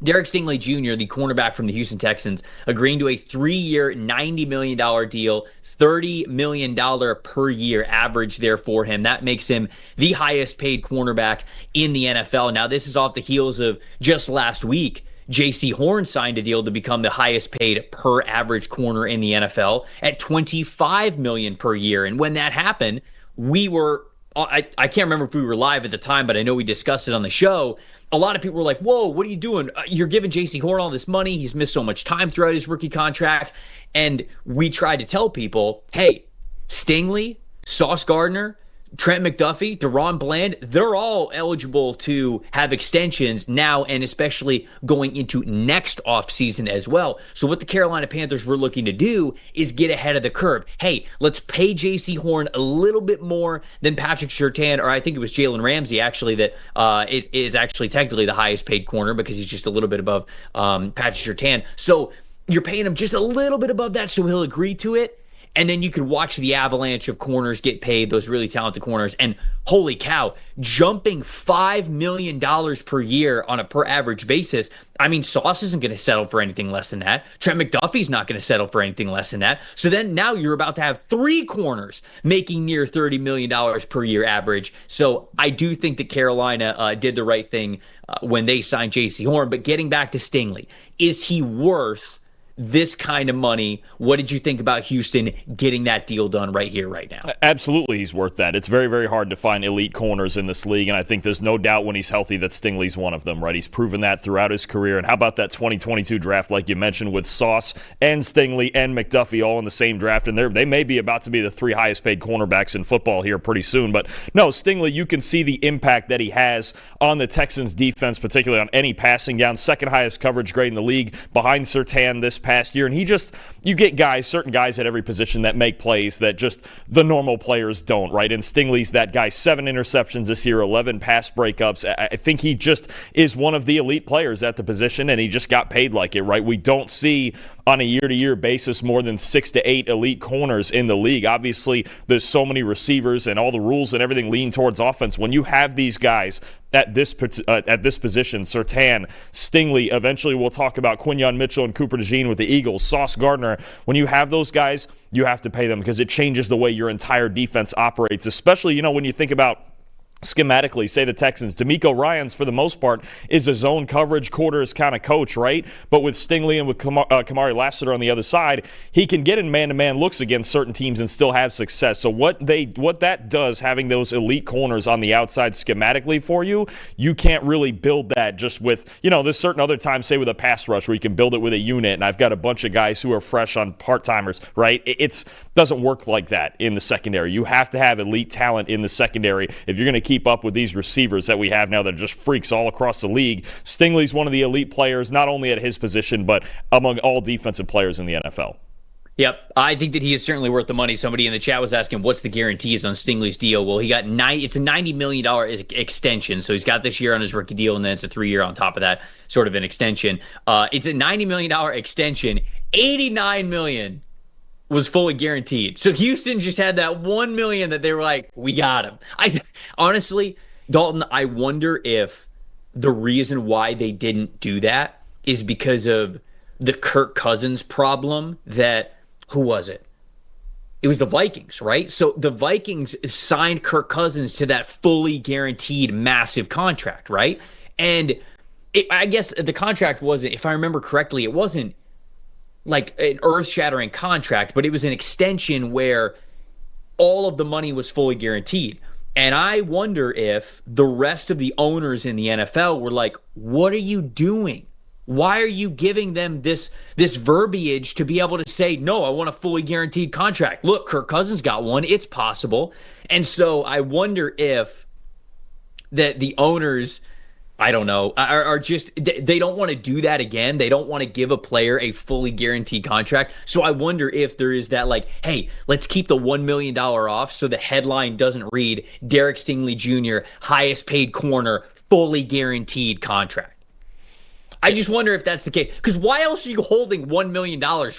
Derek Stingley Jr., the cornerback from the Houston Texans, agreeing to a 3-year, $90 million deal, $30 million per year average there for him. That makes him the highest paid cornerback in the NFL. Now, this is off the heels of just last week. J.C. Horn signed a deal to become the highest paid per average corner in the NFL at $25 million per year. And when that happened, we were, I can't remember if we were live at the time, but I know we discussed it on the show. A lot of people were like, whoa, what are you doing? You're giving J.C. Horn all this money. He's missed so much time throughout his rookie contract. And we tried to tell people, hey, Stingley, Sauce Gardner, Trent McDuffie, Deron Bland, they're all eligible to have extensions now and especially going into next offseason as well. So what the Carolina Panthers were looking to do is get ahead of the curve. Hey, let's pay J.C. Horn a little bit more than Patrick Surtain, or I think it was Jalen Ramsey actually that is actually technically the highest paid corner because he's just a little bit above Patrick Surtain. So you're paying him just a little bit above that so he'll agree to it. And then you could watch the avalanche of corners get paid, those really talented corners. And holy cow, jumping $5 million per year on a per average basis. I mean, Sauce isn't going to settle for anything less than that. Trent McDuffie's not going to settle for anything less than that. So then now you're about to have 3 corners making near $30 million per year average. So I do think that Carolina did the right thing when they signed J.C. Horn. But getting back to Stingley, is he worth this kind of money? What did you think about Houston getting that deal done right here, right now? Absolutely, he's worth that. It's very, very hard to find elite corners in this league, and I think there's no doubt when he's healthy that Stingley's one of them, right? He's proven that throughout his career. And how about that 2022 draft, like you mentioned, with Sauce and Stingley and McDuffie all in the same draft, and they may be about to be the 3 highest paid cornerbacks in football here pretty soon. But no, Stingley, you can see the impact that he has on the Texans defense, particularly on any passing down. Second highest coverage grade in the league behind Surtain this past year. And you get guys, certain guys at every position that make plays that just the normal players don't, right? And Stingley's that guy. 7 interceptions this year, 11 pass breakups. I think he just is one of the elite players at the position, and he just got paid like it, right? We don't see on a year-to-year basis more than 6 to 8 elite corners in the league. Obviously, there's so many receivers and all the rules and everything lean towards offense. When you have these guys at this position, Surtain, Stingley, eventually we'll talk about Quinyon Mitchell and Cooper DeJean with the Eagles, Sauce Gardner. When you have those guys, you have to pay them because it changes the way your entire defense operates, especially, when you think about schematically, say the Texans, DeMeco Ryans, for the most part, is a zone coverage quarters kind of coach, right? But with Stingley and with Kamari Lassiter on the other side, he can get in man-to-man looks against certain teams and still have success. So what that does, having those elite corners on the outside schematically for you, you can't really build that just with, there's certain other times, say with a pass rush, where you can build it with a unit, and I've got a bunch of guys who are fresh on part-timers, right? It doesn't work like that in the secondary. You have to have elite talent in the secondary if you're going to keep up with these receivers that we have now that are just freaks all across the league. Stingley's one of the elite players, not only at his position, but among all defensive players in the NFL. Yep, I think that he is certainly worth the money. Somebody in the chat was asking, what's the guarantees on Stingley's deal? Well, it's a $90 million extension, so he's got this year on his rookie deal, and then it's a 3-year on top of that, sort of an extension. It's a $90 million extension. $89 million was fully guaranteed. So Houston just had that $1 million that they were like, we got him. Honestly, Dalton, I wonder if the reason why they didn't do that is because of the Kirk Cousins problem that, who was it? It was the Vikings, right? So the Vikings signed Kirk Cousins to that fully guaranteed massive contract, right? And I guess the contract wasn't, if I remember correctly, it wasn't like an earth-shattering contract, but it was an extension where all of the money was fully guaranteed. And I wonder if the rest of the owners in the NFL were like, what are you doing? Why are you giving them this verbiage to be able to say, no, I want a fully guaranteed contract? Look, Kirk Cousins got one. It's possible. And so I wonder if that the owners, I don't know, are just, they don't want to do that again. They don't want to give a player a fully guaranteed contract. So I wonder if there is that, like, hey, let's keep the $1 million off so the headline doesn't read Derek Stingley Jr., highest paid corner, fully guaranteed contract. I just wonder if that's the case. Because why else are you holding $1 million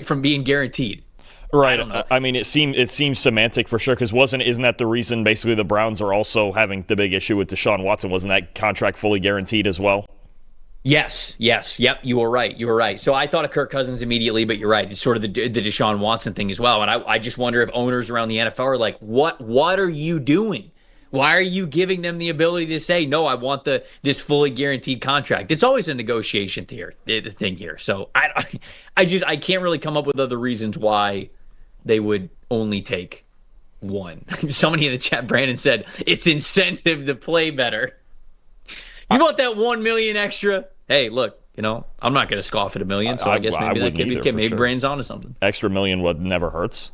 from being guaranteed? Right. I mean, it seems semantic for sure, because isn't that the reason basically the Browns are also having the big issue with Deshaun Watson? Wasn't that contract fully guaranteed as well? Yes, yep. You were right. So I thought of Kirk Cousins immediately, but you're right. It's sort of the Deshaun Watson thing as well. And I just wonder if owners around the NFL are like, what are you doing? Why are you giving them the ability to say, no, I want this fully guaranteed contract? It's always a negotiation thing here. So I can't really come up with other reasons why they would only take one. Somebody in the chat, Brandon, said it's incentive to play better. You want that 1 million extra? Hey, look, I'm not going to scoff at $1 million, so I guess maybe that could be maybe Brandon's onto something. Extra million never hurts.